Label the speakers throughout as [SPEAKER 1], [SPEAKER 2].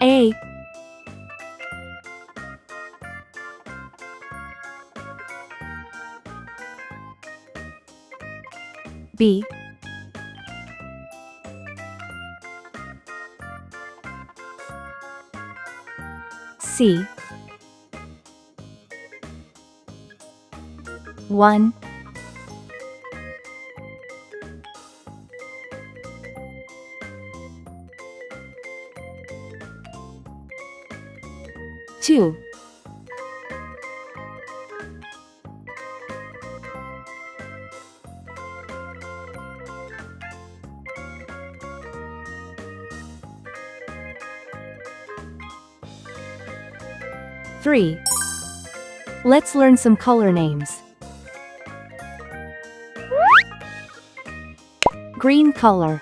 [SPEAKER 1] A, B, C, 1, 2, 3. Let's learn some color names. Green color,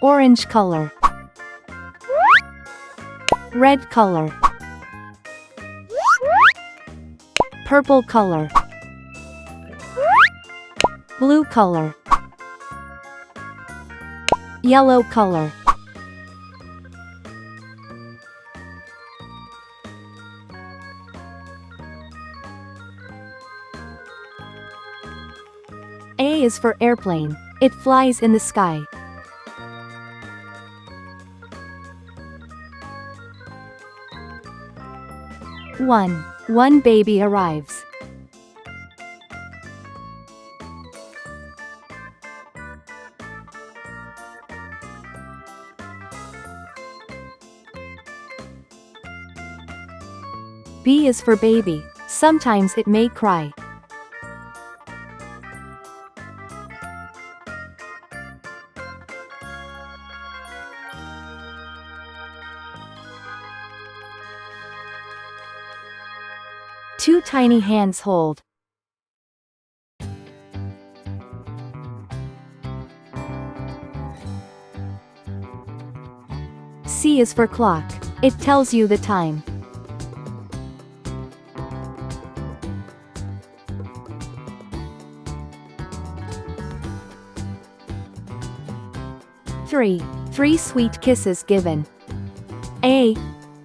[SPEAKER 1] orange color, red color, purple color, blue color, yellow color. A is for airplane. It flies in the sky. One baby arrives. B is for baby. Sometimes it may cry. Two tiny hands hold. C is for clock. It tells you the time. Three sweet kisses given. A,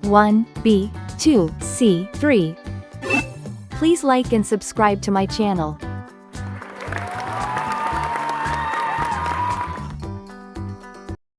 [SPEAKER 1] 1, B, 2, C, 3. Please like and subscribe to my channel.